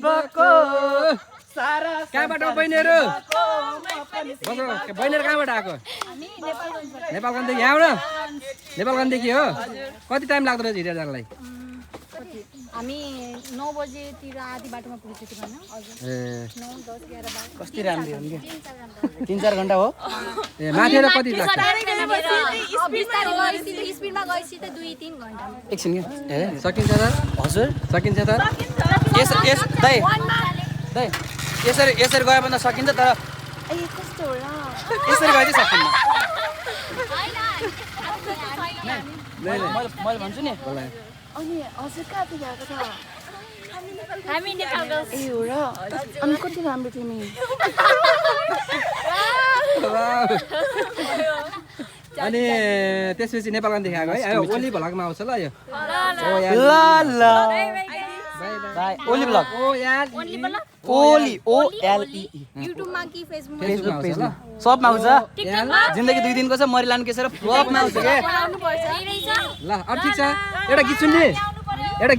बको सारा कहाँबाट हो बहिनीहरू बहिनीहरू कहाँबाट आएको नेपालगञ्जदेखि यहाँबाट नेपालगञ्जदेखि हो कति टाइम लाग्दो रहेछ हिँडेर जानलाई हामी 9 बजेतिर आधी बाटोमा पुगिसक्यो भन्न ए 9 10 11 12 कति राम्रो हो नि 3-4 घण्टा हो ए माथिबाट कति लाग्छ स्पिडमा गएपछि त 2-3 घण्टा एकछिन के ए सकिन्छ त हजुर सकिन्छ त दाइ यसरी गयो भने त सकिन्छ तर कस्तो होला यसरी गए चाहिँ सकिन्न मैले भन्छु नि अनि हजुर कहाँ पुगेको त हामी नेपालको ए हो र अनि कति राम्रो तिमी अनि त्यसपछि नेपालगञ्जदेखि आएको है ओली भ्लगमा आउँछ ल यो ल by Oli blog Oli OLE युट्युबमा कि फेसबुकमा फेसबुकमा आउँछ ल सबमा आउँछ जिन्दगी 2 दिनको छ मरिलानु के छ र फ्लपमा आउँछ के बनाउनु पर्छ ल अब ठिक छ एउटा गीत सुन्ने ल एउटा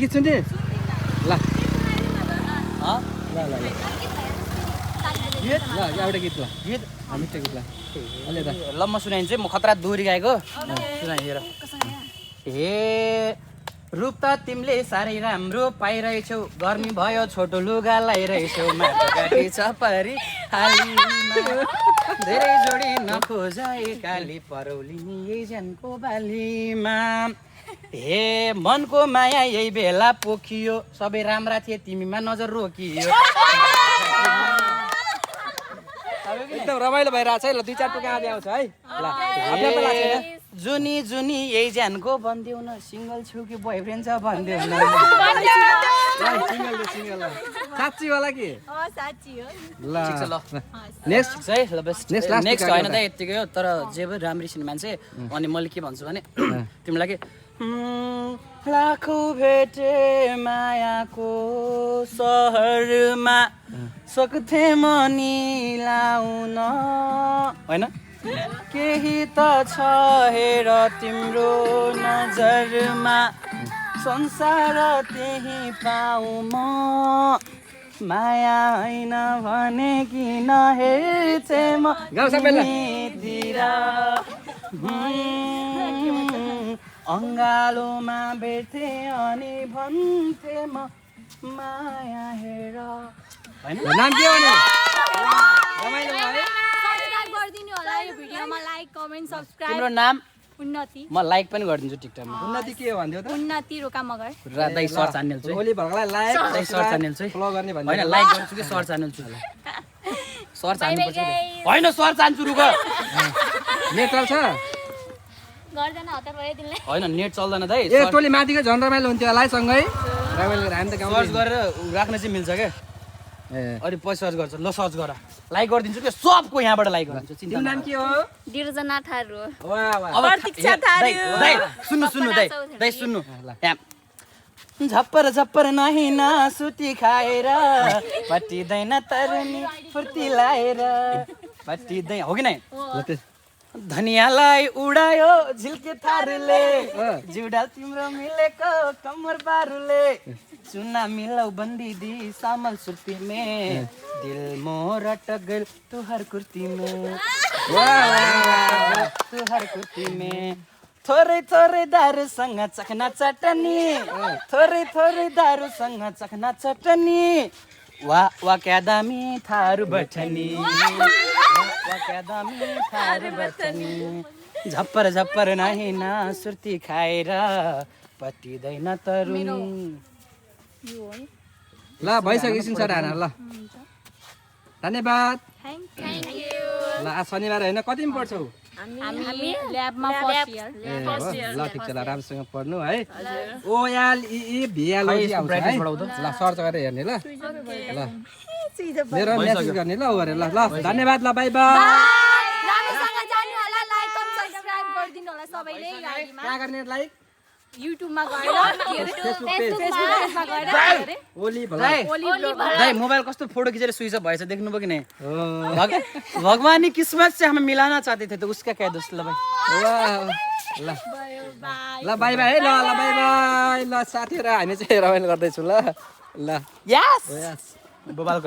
गीत ल गीत मिठो गीत ल अलि त ल म सुनाइदिन्छु म खतरा दोहोरी गाएको सुनाइदिएर हे रूप त तिमीले साह्रै राम्रो पाइरहेछौ गर्मी भयो छोटो लुगा लाइरहेछौ माटोकाटी छपरी हालीमा धेरै जोडी नखोजाए काली परौलिनी यही ज्यानको बालीमा हे मनको माया यही बेला पोखियो सबै राम्रा थिए तिमीमा नजर रोकियो एकदम रमाइलो भइरहेछ है ल 2-4 टुका आदि आउँछ है ल जुनी जुनी यही ज्यानको भनिदेऊ न सिङ्गल छु कि बोयफ्रेन्ड छ भनिदेऊ न सिंगल साच्ची वाला के साच्ची हो ल ठिक छ ल नेक्स्ट है ल बेस्ट Next, last नेक्स्ट टुका होइन त यतिकै हो तर जे भयो राम्री सिने मान्छे अनि मैले के भन्छु भने तिमीलाई के लाखौँ भेटे मायाको सहरमा सक्थे मनी लाउन होइन केही त छ हेर तिम्रो नजरमा संसार त्यही पाऊ म माया होइन भने किन हेर्छे म तिमीतिर अङ्गालोमा भेट्थे अनि भन्थे म माया हेर होइन नाम के हो नि रमाइलो भयो है सब्स्क्राइब गरिदिनु होला यो भिडियोमा लाइक कमेन्ट सब्स्क्राइब तिम्रो नाम उन्नति म लाइक पनि गरिदिन्छु टिकटकमा उन्नति के हो भन्दियो त उन्नति रोका मगर र दाइ सर्च च्यानल चाहिँ ओली भ्लगलाई लाइक दाइ सर्च च्यानल चाहिँ फलो गर्ने भन्ने होइन लाइक गर्छु कि सर्च च्यानल छु सर्च हान्नुपर्छ होइन सर्च हान्छु रुक नेट चल्छ गर्दैन हतार भयो तिमीले होइन नेट चल्दैन दाइ ए टोली माथिको झन् रमाइलो हुन्थ्यो होला है सँगै रमाइलो गरेर हामी त गाउँ सर्च गरेर राख्न चाहिँ मिल्छ क्या ए अनि पछि सर्च गर्छ ल सर्च गर लाइक गरिदिन्छु कि सबको यहाँबाट लाइक गरिदिन्छु तिम्रो नाम के हो दिर्जना थारू हो वाह वाह अब दाइ सुन्नु दाइ सुन्नु यहाँ झप्पर झप्पर नहिना सुती खाएर पट्टिँदैन तरुनी फुर्ती लाएर पट्टिँदैन हो कि नै धनियालाई उडायो झिल्के थारूले जिउडाल तिम्रो मिलेको कम्मर बारुले चुना मिलाउ बंदी दी सामल सुर्ती में दिल मोर अटक गइल तुहर कुर्ती में तुहर कुर्ती में थोरै थोरै दारूसँग चखना चटनी थोरै थोरै दारूसँग चखना चटनी वा क्या दामी थारू बटनी वा क्या दामी थारू बटनी झप्पर झप्पर नहिना सुर्ती खाएर पटिँदैन तरुनी ल भइसक्यो स्क्रिनसट हान ल धन्यवाद थ्याङ्क यू ल आज शनिबार होइन कतिमा पढ्छौ हामी ल्याबमा फर्स्ट इयर ल ठिक छ ल राम्रोसँग पढ्नु है OLEE भिएलओडी आउँछ है ल सर्च गरेर हेर्ने ल ल मेरो मेसेज गर्ने ल उ गरेर ल ल धन्यवाद ल बाइ बाइ राम्रोसँग जानु होला लाइक अनि सब्स्क्राइब गरिदिनु होला सबैले गाडीमा कहाँ गर्ने लाइक युट्युबमा गएर फेसबुकमा गएर ओली भलाई दाइ मोबाइल कस्तो फोटो खींचेर स्विच अफ भएछ देख्नुभयो कि नहीं भगवान की किस्मत से हमें मिलाना चाहते थे तो उसका क्या दोस्त ल भाइ ल ल बाइ बाइ है ल ल बाइ बाइ ल साथीहरु हामी चाहिँ रमाइलो गर्दैछौँ ल ल यस यस बोबालको